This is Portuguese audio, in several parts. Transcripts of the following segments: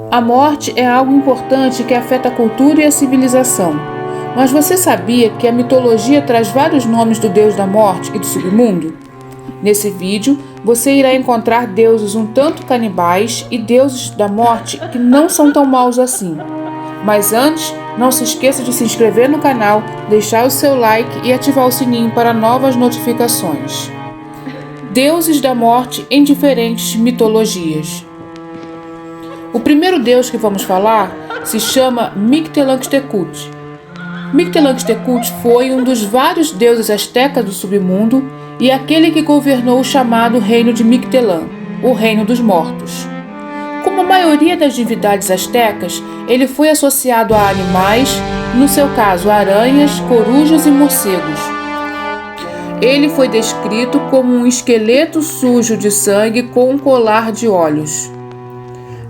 A morte é algo importante que afeta a cultura e a civilização. Mas você sabia que a mitologia traz vários nomes do deus da morte e do submundo? Nesse vídeo, você irá encontrar deuses um tanto canibais e deuses da morte que não são tão maus assim. Mas antes, não se esqueça de se inscrever no canal, deixar o seu like e ativar o sininho para novas notificações. Deuses da morte em diferentes mitologias. O primeiro deus que vamos falar se chama Mictlantecuhtli. Mictlantecuhtli foi um dos vários deuses astecas do submundo e aquele que governou o chamado Reino de Mictlán, o Reino dos Mortos. Como a maioria das divindades astecas, ele foi associado a animais, no seu caso aranhas, corujas e morcegos. Ele foi descrito como um esqueleto sujo de sangue com um colar de olhos.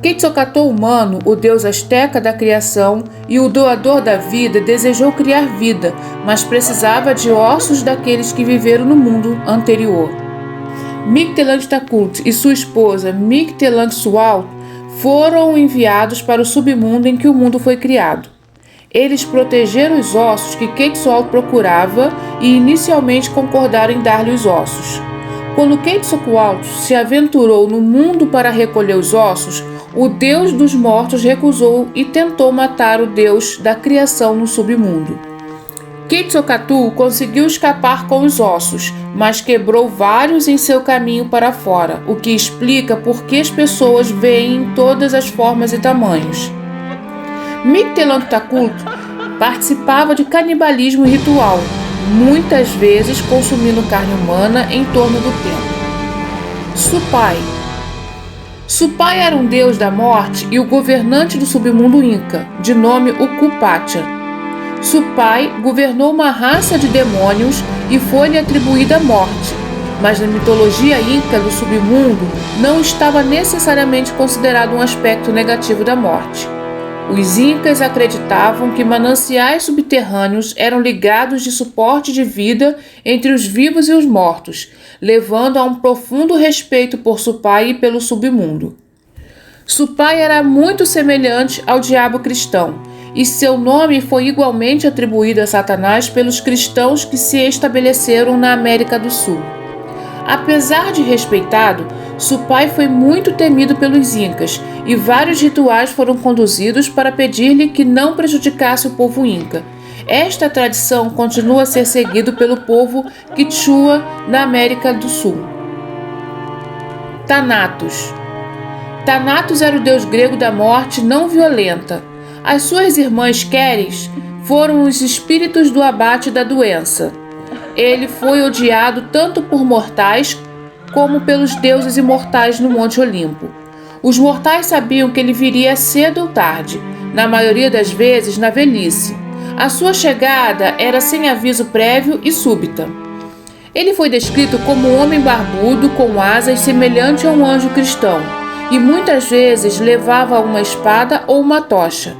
Quetzalcoatl humano, o deus asteca da criação e o doador da vida, desejou criar vida, mas precisava de ossos daqueles que viveram no mundo anterior. Mictlantecuhtli e sua esposa Mictlantecuhtli foram enviados para o submundo em que o mundo foi criado. Eles protegeram os ossos que Quetzalcoatl procurava e inicialmente concordaram em dar-lhe os ossos. Quando Quetzalcoatl se aventurou no mundo para recolher os ossos, o deus dos mortos recusou e tentou matar o deus da criação no submundo. Quetzalcoatl conseguiu escapar com os ossos, mas quebrou vários em seu caminho para fora, o que explica por que as pessoas veem em todas as formas e tamanhos. Mictlantecuhtli participava de canibalismo ritual, muitas vezes consumindo carne humana em torno do templo. Supai. Supai era um deus da morte e o governante do submundo Inca, de nome Ucupacha. Supai governou uma raça de demônios e foi-lhe atribuída a morte, mas na mitologia Inca do submundo não estava necessariamente considerado um aspecto negativo da morte. Os Incas acreditavam que mananciais subterrâneos eram ligados de suporte de vida entre os vivos e os mortos, levando a um profundo respeito por Supai e pelo submundo. Supai era muito semelhante ao diabo cristão, e seu nome foi igualmente atribuído a Satanás pelos cristãos que se estabeleceram na América do Sul. Apesar de respeitado, Supai foi muito temido pelos Incas e vários rituais foram conduzidos para pedir-lhe que não prejudicasse o povo Inca. Esta tradição continua a ser seguida pelo povo Quichua na América do Sul. Thanatos. Thanatos era o deus grego da morte não violenta. As suas irmãs Queres foram os espíritos do abate da doença. Ele foi odiado tanto por mortais como pelos deuses imortais no Monte Olimpo. Os mortais sabiam que ele viria cedo ou tarde, na maioria das vezes na velhice. A sua chegada era sem aviso prévio e súbita. Ele foi descrito como um homem barbudo com asas semelhante a um anjo cristão e muitas vezes levava uma espada ou uma tocha.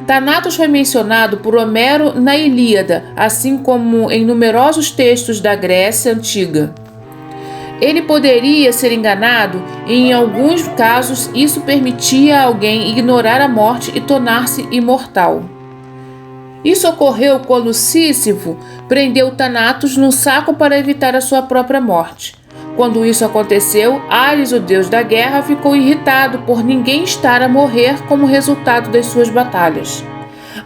Thanatos foi mencionado por Homero na Ilíada, assim como em numerosos textos da Grécia Antiga. Ele poderia ser enganado e, em alguns casos, isso permitia a alguém ignorar a morte e tornar-se imortal. Isso ocorreu quando Sísifo prendeu Thanatos num saco para evitar a sua própria morte. Quando isso aconteceu, Ares, o deus da guerra, ficou irritado por ninguém estar a morrer como resultado das suas batalhas.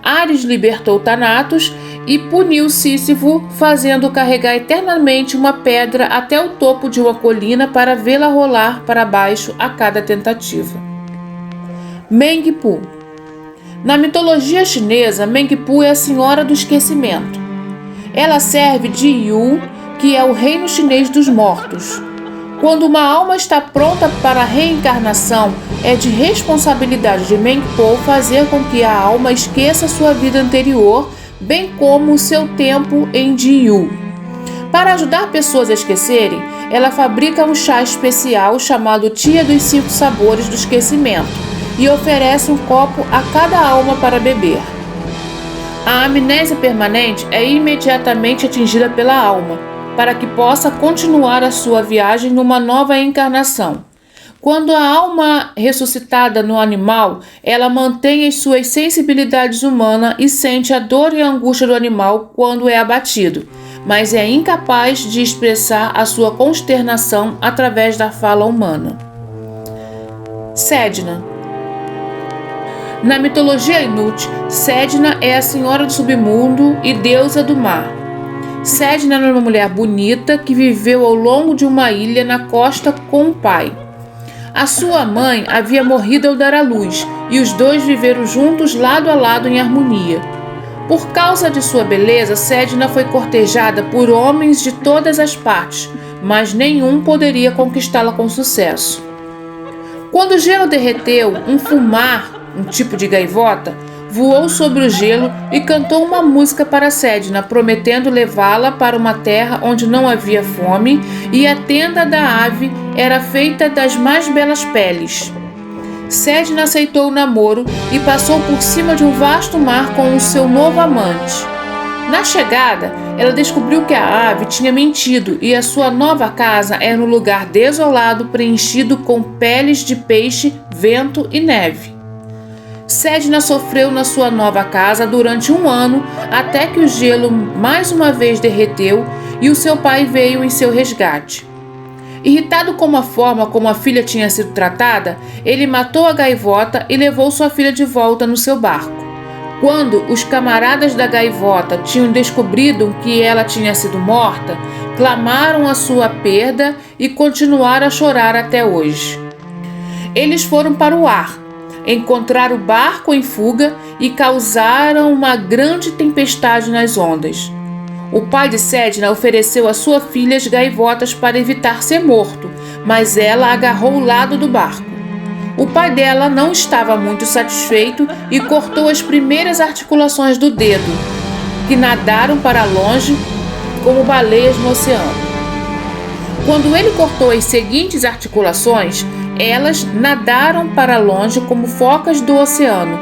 Ares libertou Thanatos e puniu Sísifo, fazendo-o carregar eternamente uma pedra até o topo de uma colina para vê-la rolar para baixo a cada tentativa. Mengpu. Na mitologia chinesa, Mengpu é a Senhora do Esquecimento. Ela serve de Yu, que é o reino chinês dos mortos. Quando uma alma está pronta para a reencarnação, é de responsabilidade de Mengpo fazer com que a alma esqueça sua vida anterior, bem como o seu tempo em Diyu. Para ajudar pessoas a esquecerem, ela fabrica um chá especial chamado Tia dos 5 Sabores do Esquecimento e oferece um copo a cada alma para beber. A amnésia permanente é imediatamente atingida pela alma. para que possa continuar a sua viagem numa nova encarnação. Quando a alma ressuscitada no animal, ela mantém as suas sensibilidades humanas e sente a dor e a angústia do animal quando é abatido, mas é incapaz de expressar a sua consternação através da fala humana. Sedna. Na mitologia Inuit, Sedna é a senhora do submundo e deusa do mar. Sedna era uma mulher bonita que viveu ao longo de uma ilha na costa com o pai. A sua mãe havia morrido ao dar à luz, e os dois viveram juntos lado a lado em harmonia. Por causa de sua beleza, Sedna foi cortejada por homens de todas as partes, mas nenhum poderia conquistá-la com sucesso. Quando o gelo derreteu, um fumar, um tipo de gaivota, voou sobre o gelo e cantou uma música para Sedna, prometendo levá-la para uma terra onde não havia fome e a tenda da ave era feita das mais belas peles. Sedna aceitou o namoro e passou por cima de um vasto mar com o seu novo amante. Na chegada, ela descobriu que a ave tinha mentido e a sua nova casa era um lugar desolado preenchido com peles de peixe, vento e neve. Sedna sofreu na sua nova casa durante 1 ano até que o gelo mais uma vez derreteu e o seu pai veio em seu resgate. Irritado com a forma como a filha tinha sido tratada, ele matou a gaivota e levou sua filha de volta no seu barco. Quando os camaradas da gaivota tinham descobrido que ela tinha sido morta, clamaram a sua perda e continuaram a chorar até hoje. Eles foram para o ar, encontraram o barco em fuga e causaram uma grande tempestade nas ondas. O pai de Sedna ofereceu a sua filha as gaivotas para evitar ser morto, mas ela agarrou o lado do barco. O pai dela não estava muito satisfeito e cortou as primeiras articulações do dedo, que nadaram para longe como baleias no oceano. Quando ele cortou as seguintes articulações, elas nadaram para longe como focas do oceano.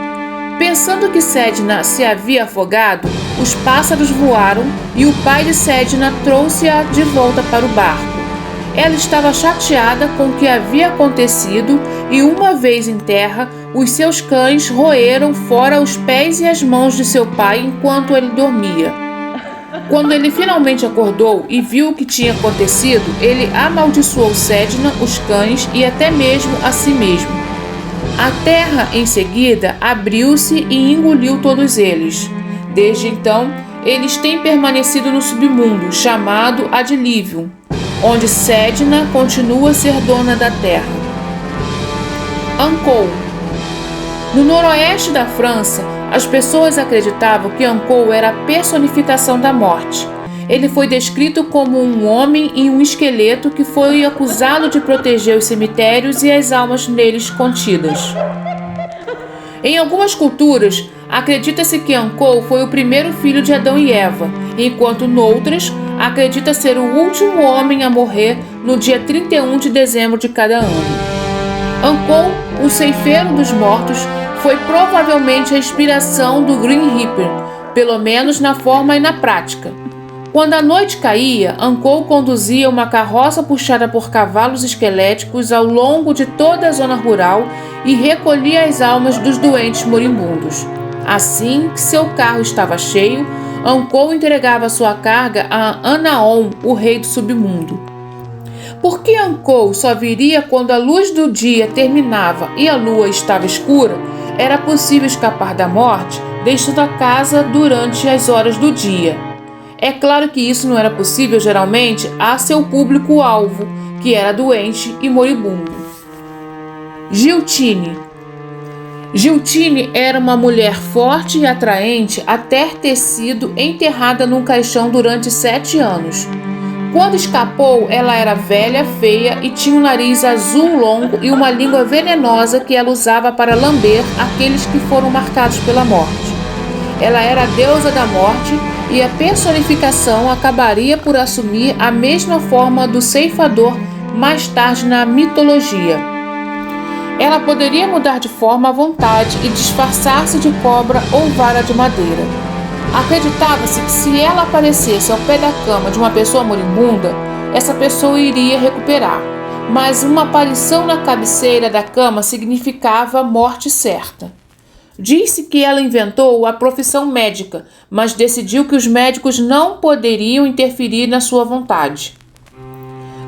Pensando que Sedna se havia afogado, os pássaros voaram e o pai de Sedna trouxe-a de volta para o barco. Ela estava chateada com o que havia acontecido e, uma vez em terra, os seus cães roeram fora os pés e as mãos de seu pai enquanto ele dormia. Quando ele finalmente acordou e viu o que tinha acontecido, ele amaldiçoou Sedna, os cães e até mesmo a si mesmo. A terra, em seguida, abriu-se e engoliu todos eles. Desde então, eles têm permanecido no submundo, chamado Adilivium, onde Sedna continua a ser dona da terra. Ankou. No noroeste da França, as pessoas acreditavam que Ankou era a personificação da morte. Ele foi descrito como um homem e um esqueleto que foi acusado de proteger os cemitérios e as almas neles contidas. Em algumas culturas, acredita-se que Ankou foi o primeiro filho de Adão e Eva, enquanto noutras, acredita ser o último homem a morrer no dia 31 de dezembro de cada ano. Ankou, o ceifeiro dos mortos, foi provavelmente a inspiração do Grim Reaper, pelo menos na forma e na prática. Quando a noite caía, Ankou conduzia uma carroça puxada por cavalos esqueléticos ao longo de toda a zona rural e recolhia as almas dos doentes moribundos. Assim que seu carro estava cheio, Ankou entregava sua carga a Anaon, o rei do submundo. Porque Ankou só viria quando a luz do dia terminava e a lua estava escura, era possível escapar da morte deixando a casa durante as horas do dia. É claro que isso não era possível geralmente a seu público-alvo, que era doente e moribundo. Giltine. Giltine era uma mulher forte e atraente até ter sido enterrada num caixão durante 7 anos. Quando escapou, ela era velha, feia e tinha um nariz azul longo e uma língua venenosa que ela usava para lamber aqueles que foram marcados pela morte. Ela era a deusa da morte e a personificação acabaria por assumir a mesma forma do ceifador mais tarde na mitologia. Ela poderia mudar de forma à vontade e disfarçar-se de cobra ou vara de madeira. Acreditava-se que se ela aparecesse ao pé da cama de uma pessoa moribunda, essa pessoa iria recuperar, mas uma aparição na cabeceira da cama significava morte certa. Diz-se que ela inventou a profissão médica, mas decidiu que os médicos não poderiam interferir na sua vontade.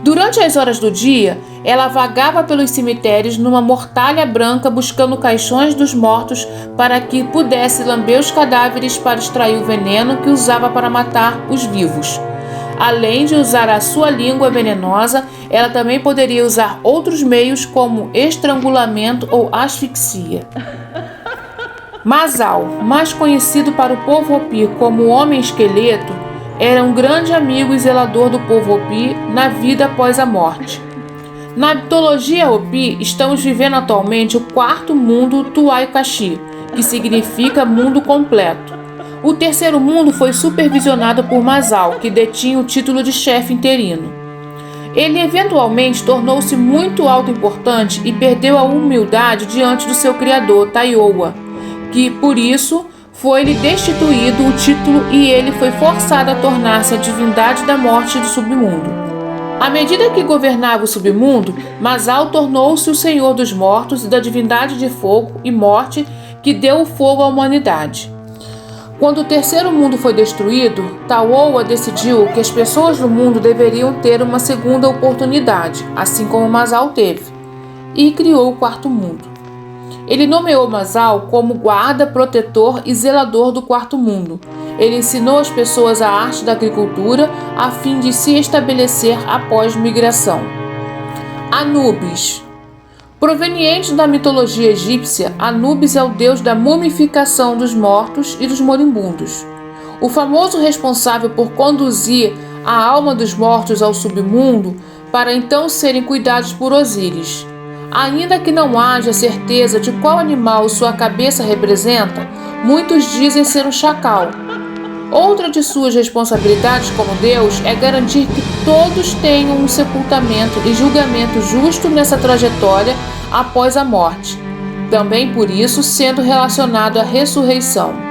Durante as horas do dia, ela vagava pelos cemitérios numa mortalha branca buscando caixões dos mortos para que pudesse lamber os cadáveres para extrair o veneno que usava para matar os vivos. Além de usar a sua língua venenosa, ela também poderia usar outros meios como estrangulamento ou asfixia. Masal, mais conhecido para o povo Hopi como o Homem Esqueleto, era um grande amigo e zelador do povo Hopi na vida após a morte. Na mitologia Hopi, estamos vivendo atualmente o quarto mundo Tuai Kashi, que significa mundo completo. O terceiro mundo foi supervisionado por Masal, que detinha o título de chefe interino. Ele eventualmente tornou-se muito autoimportante e perdeu a humildade diante do seu criador, Taioa, que, por isso, foi-lhe destituído o título e ele foi forçado a tornar-se a divindade da morte do submundo. À medida que governava o submundo, Masal tornou-se o senhor dos mortos e da divindade de fogo e morte que deu o fogo à humanidade. Quando o terceiro mundo foi destruído, Taioa decidiu que as pessoas do mundo deveriam ter uma segunda oportunidade, assim como Masal teve, e criou o quarto mundo. Ele nomeou Masal como guarda, protetor e zelador do quarto mundo. Ele ensinou às pessoas a arte da agricultura a fim de se estabelecer após migração. Anubis. Proveniente da mitologia egípcia, Anubis é o deus da mumificação dos mortos e dos moribundos. O famoso responsável por conduzir a alma dos mortos ao submundo para então serem cuidados por Osíris. Ainda que não haja certeza de qual animal sua cabeça representa, muitos dizem ser um chacal. Outra de suas responsabilidades como Deus é garantir que todos tenham um sepultamento e julgamento justo nessa trajetória após a morte, também por isso sendo relacionado à ressurreição.